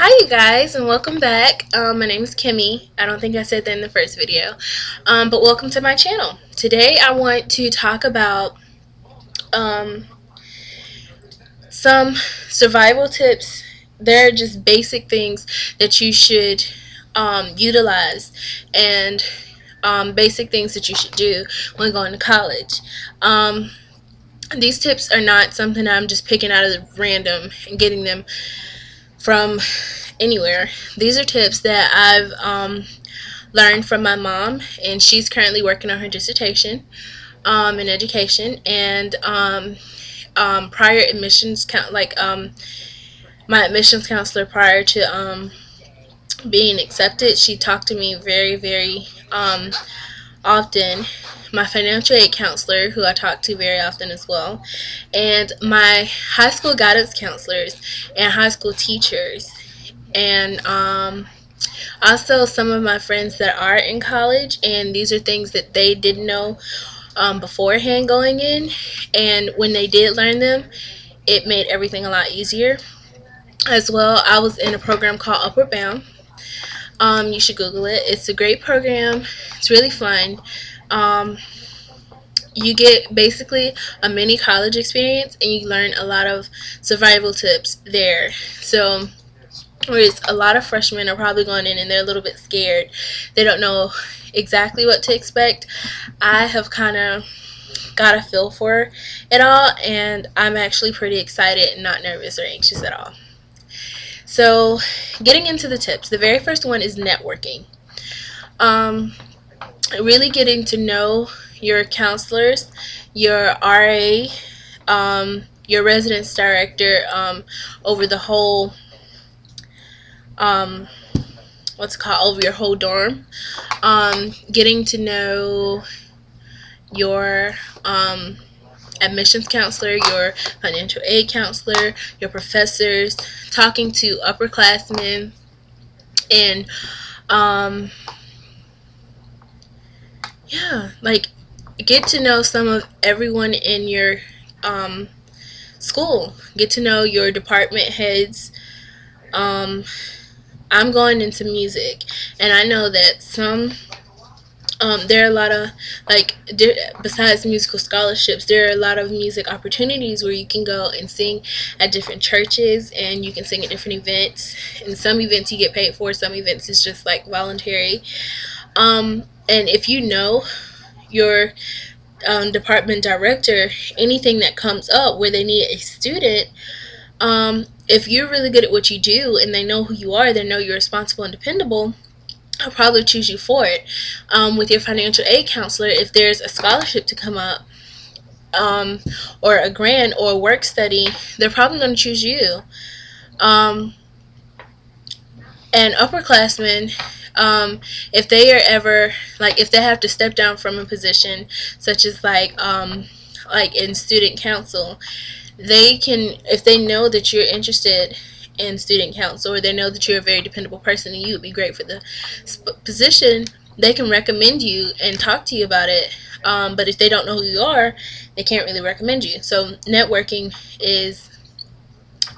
Hi you guys, and welcome back. My name is Kimmy. I don't think I said that in the first video, but welcome to my channel. Today I want to talk about some survival tips. They're just basic things that you should utilize, and basic things that you should do when going to college. These tips are not something I'm just picking out of the random and getting them from anywhere. These are tips that I've learned from my mom, and she's currently working on her dissertation in education. And prior admissions my admissions counselor, prior to being accepted, she talked to me very often. My financial aid counselor, who I talk to very often as well, and my high school guidance counselors and high school teachers, and also some of my friends that are in college. And these are things that they didn't know beforehand going in, and when they did learn them, it made everything a lot easier as well. I was in a program called Upward Bound. You should Google it. It's a great program. It's really fun. You get basically a mini college experience, and you learn a lot of survival tips there. So whereas a lot of freshmen are probably going in and they're a little bit scared, they don't know exactly what to expect, I have kind of got a feel for it all, and I'm actually pretty excited and not nervous or anxious at all. So getting into the tips, the very first one is networking. Really getting to know your counselors, your RA, your residence director, over the whole over your whole dorm. Getting to know your admissions counselor, your financial aid counselor, your professors, talking to upperclassmen, and yeah, like, get to know some of everyone in your school. Get to know your department heads. I'm going into music, and I know that there are a lot of, besides musical scholarships, there are a lot of music opportunities where you can go and sing at different churches, and you can sing at different events. And some events you get paid for, some events is just like voluntary. And if you know your department director, anything that comes up where they need a student, if you're really good at what you do and they know who you are, they know you're responsible and dependable, I'll probably choose you for it. With your financial aid counselor, if there's a scholarship to come up, or a grant or a work study, they're probably going to choose you. And upperclassmen, if they are ever, if they have to step down from a position, such as like in student council, they can, if they know that you're interested in student council, or they know that you're a very dependable person and you would be great for the position, they can recommend you and talk to you about it. But if they don't know who you are, they can't really recommend you. So networking is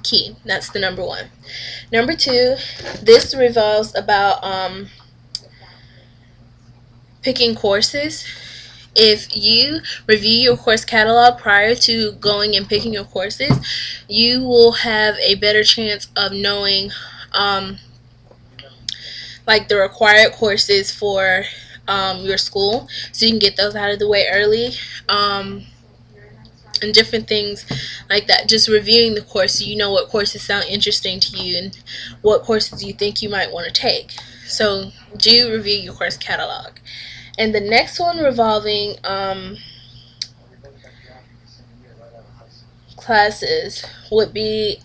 key. That's the number one. Number two, this revolves about picking courses. If you review your course catalog prior to going and picking your courses, you will have a better chance of knowing the required courses for your school, so you can get those out of the way early, and different things like that. Just reviewing the course, so you know what courses sound interesting to you and what courses you think you might want to take. So do review your course catalog. And the next one, revolving classes, would be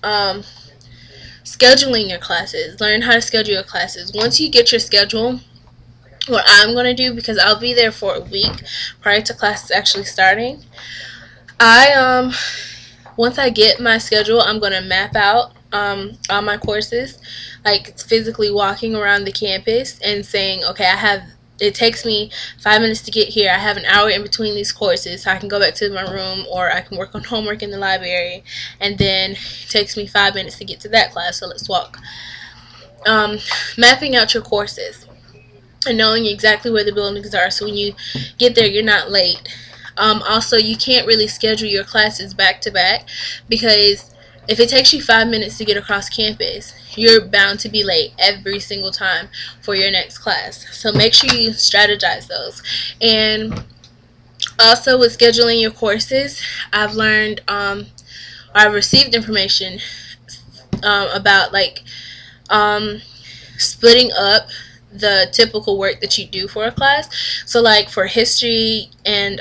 scheduling your classes. Learn how to schedule your classes. Once you get your schedule, what I'm going to do, because I'll be there for a week prior to classes actually starting, once I get my schedule, I'm going to map out all my courses, like physically walking around the campus and saying, okay, it takes me 5 minutes to get here. I have an hour in between these courses, so I can go back to my room, or I can work on homework in the library, and then it takes me 5 minutes to get to that class, so let's walk mapping out your courses and knowing exactly where the buildings are, so when you get there you're not late. Also, you can't really schedule your classes back to back, because if it takes you 5 minutes to get across campus, you're bound to be late every single time for your next class. So make sure you strategize those. And also, with scheduling your courses, I've learned, I've received information about splitting up the typical work that you do for a class. So like for history and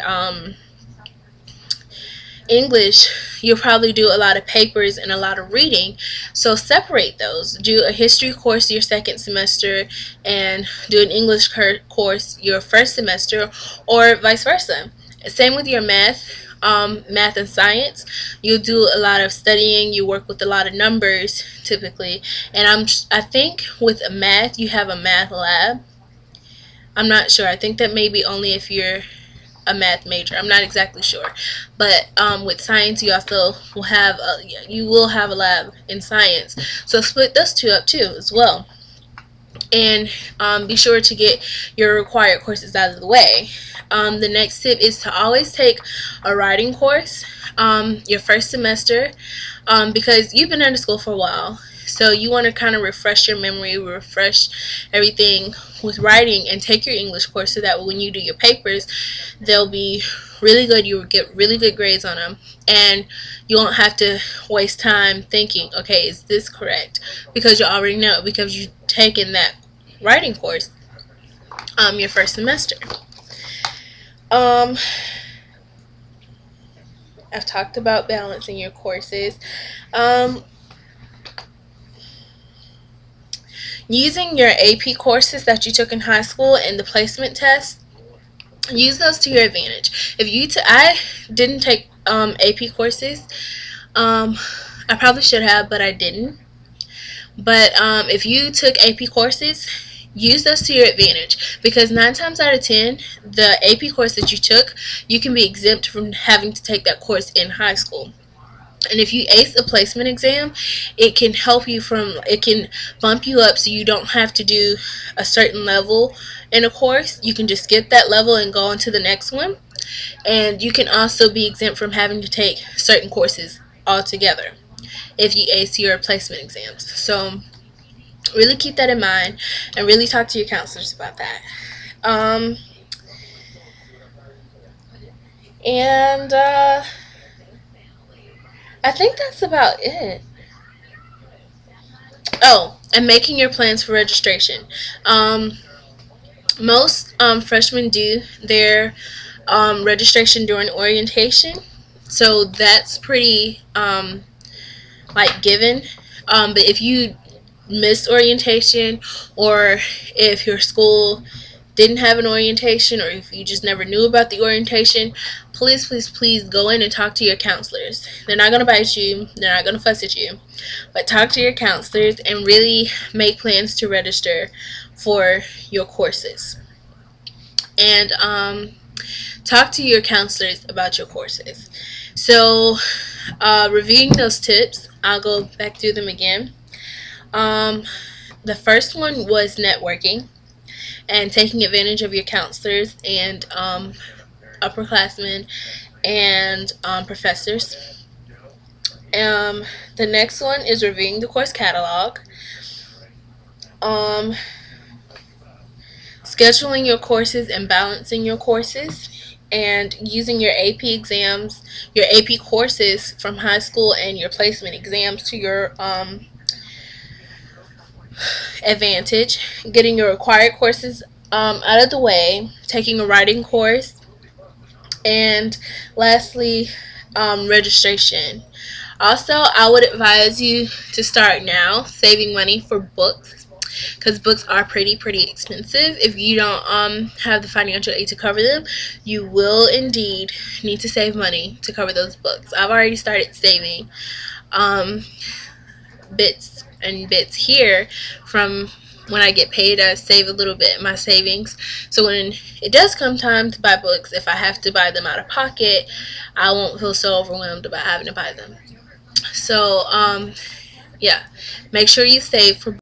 English, you'll probably do a lot of papers and a lot of reading. So separate those. Do a history course your second semester and do an English course your first semester, or vice versa. Same with your math. Math and science, you do a lot of studying, you work with a lot of numbers typically, and I think with math you have a math lab. I'm not sure. I think that maybe only if you're a math major. I'm not exactly sure. But with science, you also will have a lab in science. So split those two up too as well. And be sure to get your required courses out of the way. The next tip is to always take a writing course your first semester, because you've been out of school for a while. So you want to kind of refresh your memory, refresh everything with writing, and take your English course so that when you do your papers, they'll be really good. You will get really good grades on them, and you won't have to waste time thinking, okay, is this correct? Because you already know, because you've taken that writing course your first semester. I've talked about balancing your courses. Using your AP courses that you took in high school and the placement test, use those to your advantage. I didn't take AP courses. I probably should have, but I didn't. But if you took AP courses, use those to your advantage, because 9 times out of 10, the AP course that you took, you can be exempt from having to take that course in high school. And if you ace a placement exam, it can it can bump you up, so you don't have to do a certain level in a course. You can just skip that level and go on to the next one. And you can also be exempt from having to take certain courses altogether if you ace your placement exams. So really keep that in mind, and really talk to your counselors about that. I think that's about it. Oh, and making your plans for registration. Most freshmen do their registration during orientation, so that's pretty given. But if you missed orientation, or if your school didn't have an orientation, or if you just never knew about the orientation, please go in and talk to your counselors. They're not going to bite you, they're not going to fuss at you, but talk to your counselors and really make plans to register for your courses. And talk to your counselors about your courses. So reviewing those tips, I'll go back through them again. The first one was networking and taking advantage of your counselors and upperclassmen and professors. The next one is reviewing the course catalog. Scheduling your courses and balancing your courses, and using your AP exams, your AP courses from high school, and your placement exams to your advantage. Getting your required courses out of the way, taking a writing course, and lastly, registration. Also, I would advise you to start now saving money for books, because books are pretty expensive. If you don't have the financial aid to cover them, you will indeed need to save money to cover those books. I've already started saving bits and bits here. From when I get paid, I save a little bit in my savings, so when it does come time to buy books, if I have to buy them out of pocket, I won't feel so overwhelmed about having to buy them. So yeah, make sure you save for